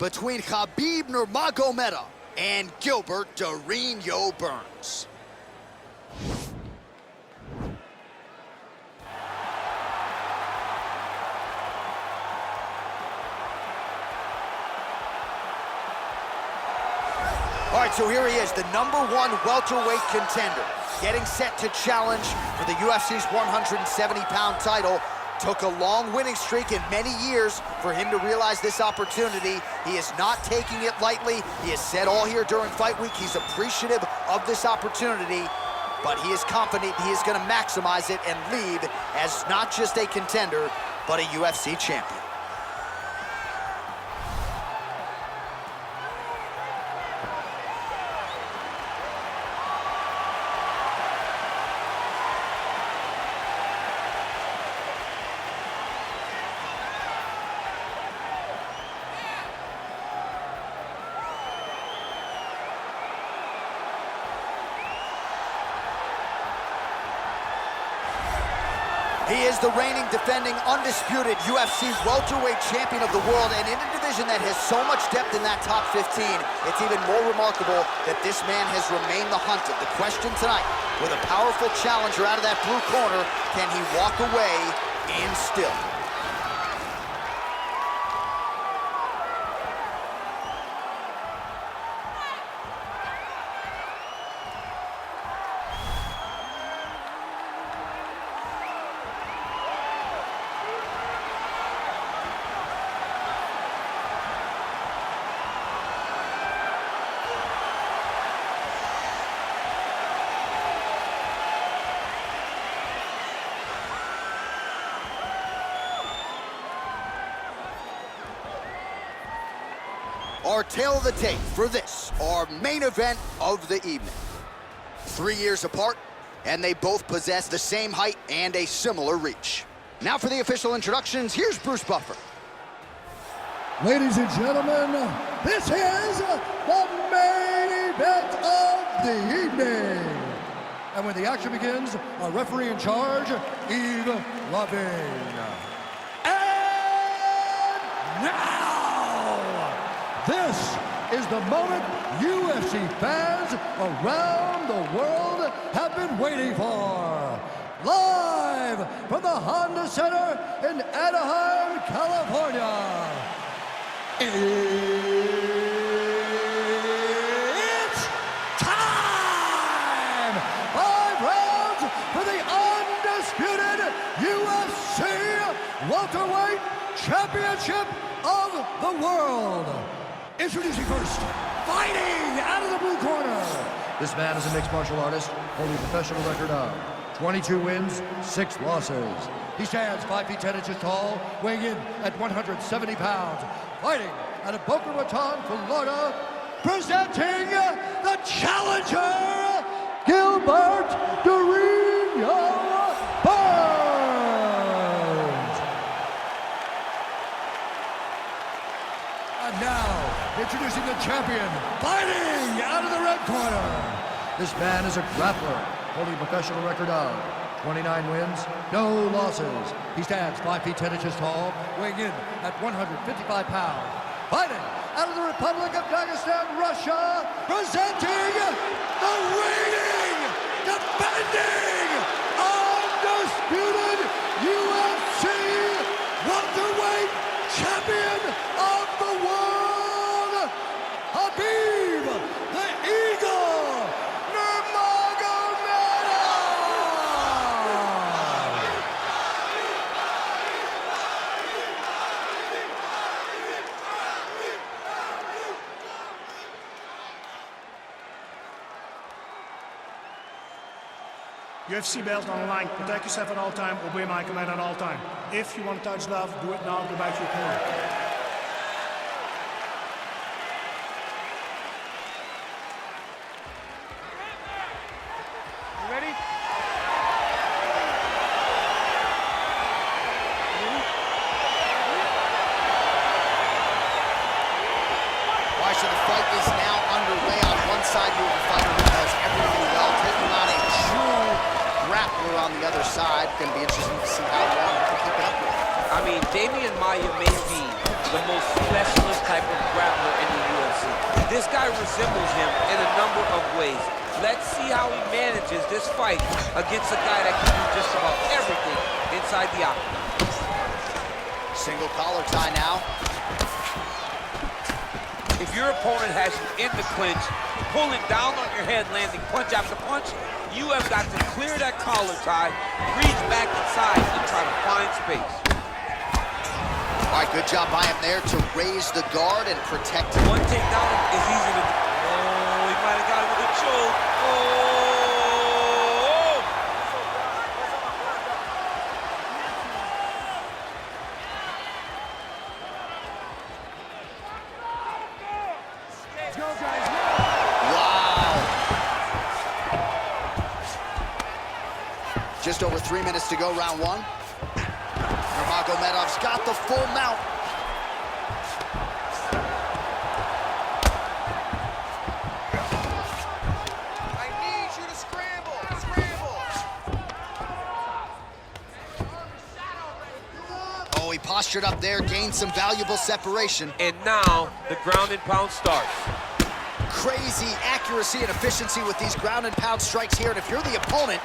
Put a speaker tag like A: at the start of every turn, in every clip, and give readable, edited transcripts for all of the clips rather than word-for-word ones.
A: between Khabib Nurmagomedov and Gilbert Burns. All right, so here he is, the #1 welterweight contender, getting set to challenge for the UFC's 170-pound title. Took a long winning streak in many years for him to realize this opportunity. He is not taking it lightly. He has said all here during fight week he's appreciative of this opportunity, but he is confident he is going to maximize it and leave as not just a contender, but a UFC champion. He is the reigning, defending, undisputed UFC welterweight champion of the world, and in a division that has so much depth in that top 15, it's even more remarkable that this man has remained the hunted. The question tonight, with a powerful challenger out of that blue corner, can he walk away and still? Our tale of the tape for this, our main event of the evening. 3 years apart, and they both possess the same height and a similar reach. Now for the official introductions, here's Bruce Buffer.
B: Ladies and gentlemen, this is the main event of the evening. And when the action begins, our referee in charge, Yves Lavigne. And now, this is the moment UFC fans around the world have been waiting for. Live from the Honda Center in Anaheim, California. It's time! 5 rounds for the undisputed UFC welterweight championship of the world. Introducing first, fighting out of the blue corner. This man is a mixed martial artist, holding a professional record of 22 wins, 6 losses. He stands 5 feet 10 inches tall, weighing in at 170 pounds. Fighting out of Boca Raton, Florida, presenting the challenger, Gilbert Burns. And now, introducing the champion, fighting out of the red corner. This man is a grappler, holding a professional record of 29 wins, no losses. He stands 5 feet 10 inches tall, weighing in at 155 pounds. Fighting out of the Republic of Dagestan, Russia, presenting the reigning, defending, undisputed UFC welterweight champion of the world, Khabib the Eagle Nurmagomedov.
C: UFC belt on the line. Protect yourself at all time. Obey my command at all time. If you want to touch love, do it now. Go back to your corner. You ready?
A: Why, so the fight is now underway. On one side, you have a fighter who does everything well, taking on a true grappler on the other side. Going to be interesting to see how long he can keep it up with.
D: I mean, Damian Maia may be the most specialist type of grappler This guy resembles him in a number of ways. Let's see how he manages this fight against a guy that can do just about everything inside the octagon.
A: Single collar tie now.
D: If your opponent has you in the clinch, pulling down on your head, landing punch after punch, you have got to clear that collar tie, reach back inside, and try to find space.
A: All right, good job by him there to raise the guard and protect him.
D: One takedown is easy to do. Oh, he might have got him with a choke. Oh!
A: Wow. Just over 3 minutes to go, round one. Nurmagomedov's got the full mount.
E: I need you to scramble, scramble.
A: Oh, he postured up there, gained some valuable separation.
D: And now the ground and pound starts.
A: Crazy accuracy and efficiency with these ground and pound strikes here. And if you're the opponent,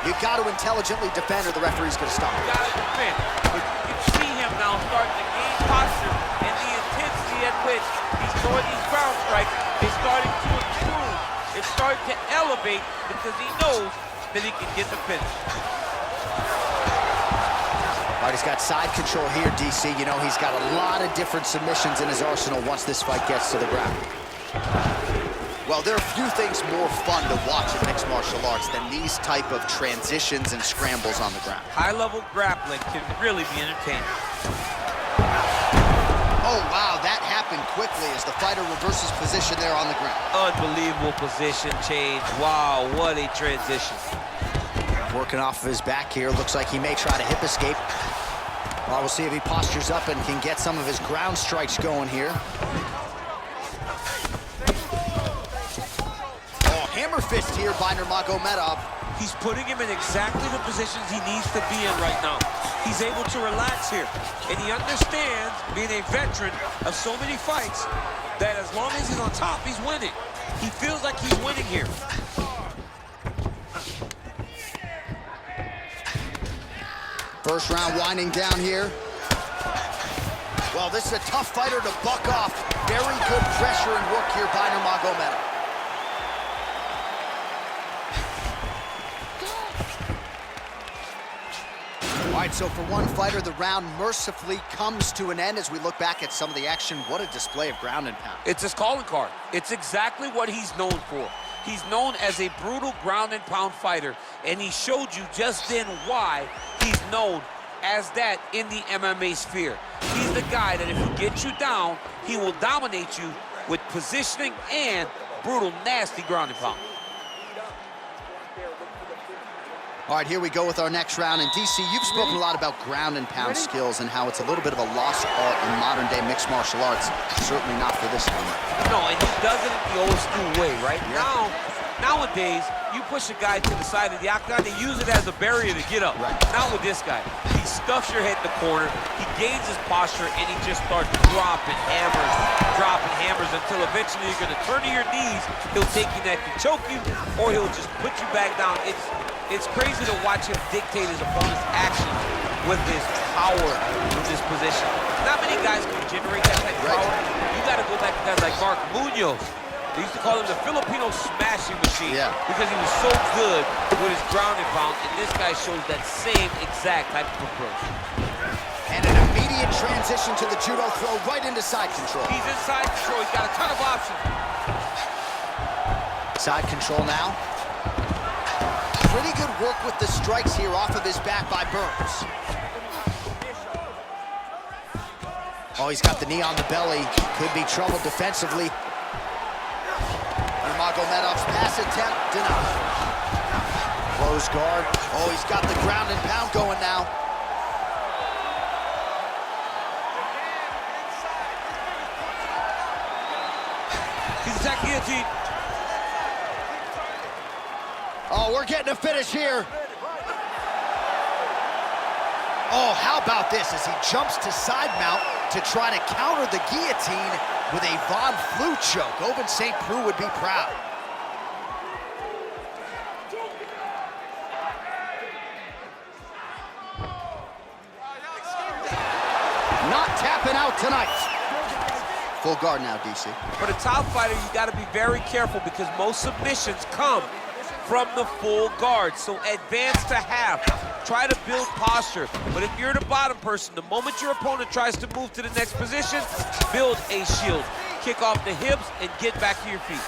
A: you've got to intelligently defend or the referee's going to stop
D: You
A: it.
D: gotta defend. But you can see him now starting to gain posture, and the intensity at which he's throwing these ground strikes is starting to improve. It's starting to elevate because he knows that he can get the finish.
A: All right, he's got side control here, DC. You know, he's got a lot of different submissions in his arsenal once this fight gets to the ground. Well, there are few things more fun to watch in mixed martial arts than these type of transitions and scrambles on the ground.
D: High-level grappling can really be entertaining.
A: Oh, wow, that happened quickly as the fighter reverses position there on the ground.
D: Unbelievable position change. Wow, what a transition.
A: Working off of his back here. Looks like he may try to hip escape. Well, we'll see if he postures up and can get some of his ground strikes going here. Hammer fist here by Nurmagomedov.
D: He's putting him in exactly the positions he needs to be in right now. He's able to relax here, and he understands, being a veteran of so many fights, that as long as he's on top, he's winning. He feels like he's winning here.
A: First round winding down here. Well, this is a tough fighter to buck off. Very good pressure and work here by Nurmagomedov. All right, so for one fighter, the round mercifully comes to an end as we look back at some of the action. What a display of ground and pound.
D: It's his calling card. It's exactly what he's known for. He's known as a brutal ground and pound fighter, and he showed you just then why he's known as that in the MMA sphere. He's the guy that if he gets you down, he will dominate you with positioning and brutal, nasty ground and pound.
A: All right, here we go with our next round. And DC, you've spoken a lot about ground and pound skills and how it's a little bit of a lost art in modern day mixed martial arts. Certainly not for this one.
D: No, and he does it the old school way, right?
A: Yeah.
D: Nowadays, you push a guy to the side of the octagon, they use it as a barrier to get up.
A: Right.
D: Not with this guy. He stuffs your head in the corner, he gains his posture, and he just starts dropping hammers until eventually you're gonna turn to your knees, he'll take your neck and choke you, or he'll just put you back down. It's crazy to watch him dictate his opponent's actions with his power in this position. Not many guys can generate that type of power. You gotta go back to guys like Mark Munoz. They used to call him the Filipino smashing machine because he was so good with his ground and pound, and this guy shows that same exact type of approach.
A: And an immediate transition to the judo throw right into side control.
D: He's in side control. He's got a ton of options.
A: Side control now. Pretty good work with the strikes here off of his back by Burns. Oh, he's got the knee on the belly. Could be trouble defensively. Nurmagomedov's pass attempt denied. Close guard. Oh, he's got the ground and pound going now.
D: He's attacking guillotine.
A: Oh, we're getting a finish here. Oh, how about this as he jumps to side mount to try to counter the guillotine. with a Von Flue choke. Oben St. Preux would be proud. Not tapping out tonight. Full guard now, DC.
D: For the top fighter, you got to be very careful because most submissions come from the full guard. So advance to half. Try to build posture. But if you're the bottom person, the moment your opponent tries to move to the next position, build a shield. Kick off the hips and get back to your feet.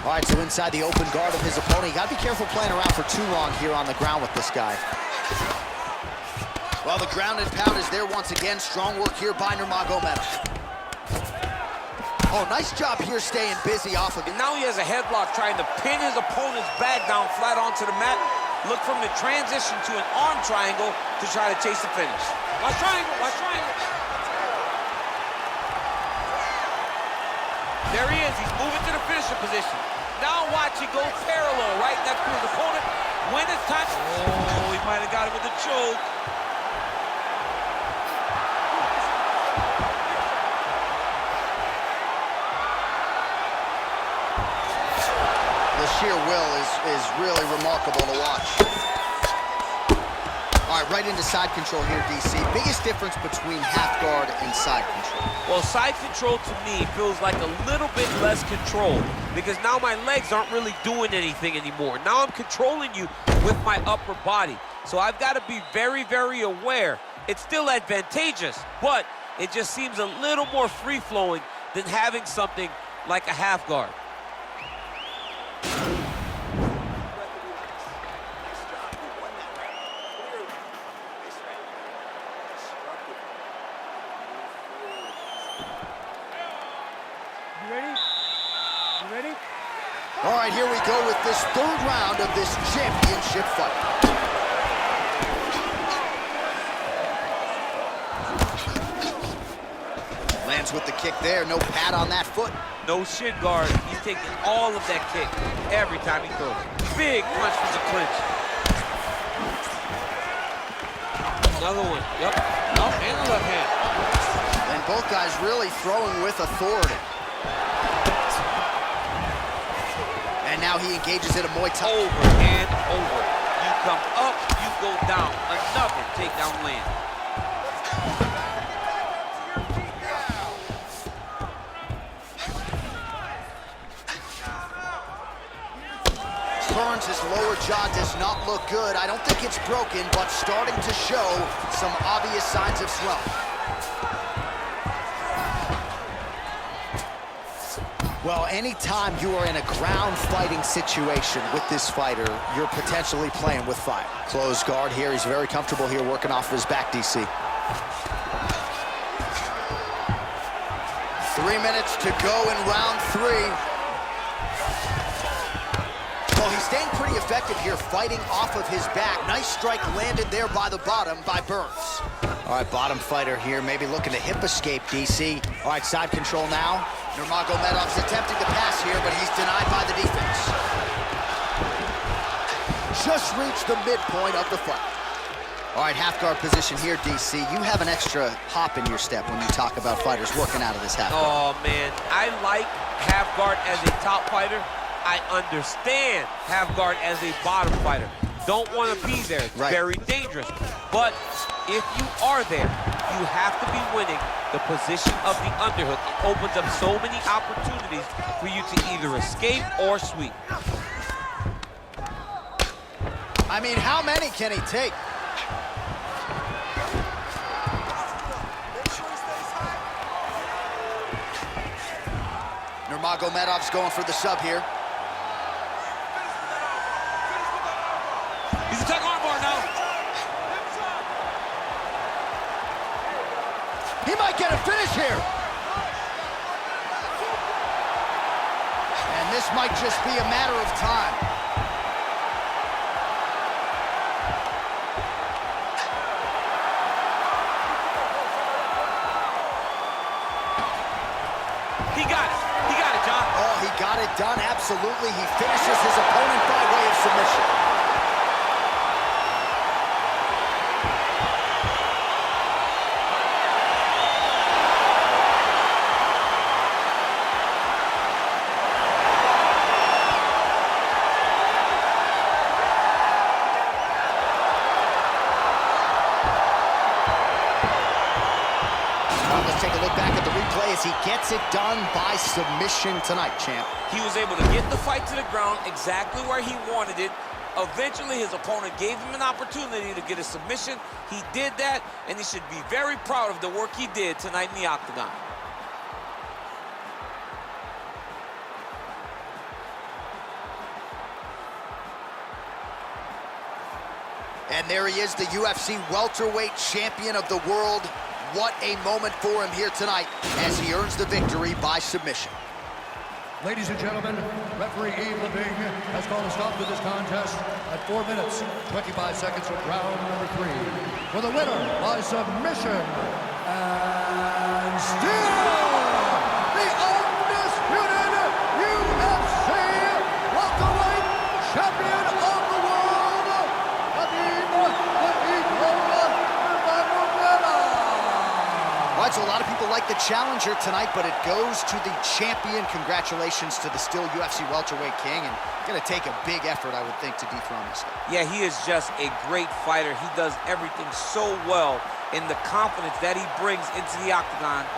A: All right, so inside the open guard of his opponent, you got to be careful playing around for too long here on the ground with this guy. Well, the ground and pound is there once again. Strong work here by Nurmagomedov. Oh, nice job here staying busy off of it.
D: And now he has a headlock trying to pin his opponent's back down flat onto the mat. Look from the transition to an arm triangle to try to chase the finish. Watch triangle, watch triangle. There he is, he's moving to the finisher position. Now watch, he goes parallel right next to his opponent. When it's time, oh, he might have got it with a choke.
A: The sheer will is really remarkable to watch. All right, right into side control here, DC. Biggest difference between half guard and side control?
D: Well, side control to me feels like a little bit less control because now my legs aren't really doing anything anymore. Now I'm controlling you with my upper body. So I've got to be very, very aware. It's still advantageous, but it just seems a little more free-flowing than having something like a half guard.
A: All right, here we go with this third round of this championship fight. Lands with the kick there, no pad on that foot.
D: No shin guard, he's taking all of that kick every time he throws. Big punch from the clinch. Another one, yep, up and the left hand.
A: And both guys really throwing with authority. And now he engages in a Muay Thai.
D: Over and over. You come up, you go down. Another takedown land.
A: Burns, his lower jaw does not look good. I don't think it's broken, but starting to show some obvious signs of swelling. Well, anytime you are in a ground fighting situation with this fighter, you're potentially playing with fire. Closed guard here. He's very comfortable here working off of his back, DC. 3 minutes to go in round 3. Well, he's staying pretty effective here, fighting off of his back. Nice strike landed there by the bottom by Burns. All right, bottom fighter here, maybe looking to hip escape, DC. All right, side control now. Nurmagomedov's attempting to pass here, but he's denied by the defense. Just reached the midpoint of the fight. All right, half guard position here, DC. You have an extra hop in your step when you talk about fighters working out of this half guard.
D: Oh, man, I like half guard as a top fighter. I understand half guard as a bottom fighter. Don't want to be there. It's very dangerous. But if you are there, you have to be winning the position of the underhook. It opens up so many opportunities for you to either escape or sweep.
A: I mean, how many can he take? Nurmagomedov's going for the sub here.
D: He's attacking armbar now.
A: He might get a finish here. And this might just be a matter of time.
D: He got it. He got it, John.
A: Oh, he got it done, absolutely. He finishes his opponent by way of submission. gets it done by submission tonight, champ.
D: He was able to get the fight to the ground exactly where he wanted it. Eventually, his opponent gave him an opportunity to get a submission. He did that, and he should be very proud of the work he did tonight in the octagon.
A: And there he is, the UFC welterweight champion of the world. What a moment for him here tonight as he earns the victory by submission.
B: Ladies and gentlemen, referee Yves Leving has called a stop to this contest at 4 minutes, 25 seconds of round number 3. For the winner by submission, and still the undisputed UFC welterweight champion of the world, Khabib Nurmagomedov.
A: All right, so a lot of people like the challenger tonight, but it goes to the champion. Congratulations to the still UFC welterweight king, and gonna take a big effort, I would think, to dethrone this guy.
D: Yeah, he is just a great fighter. He does everything so well, and the confidence that he brings into the octagon.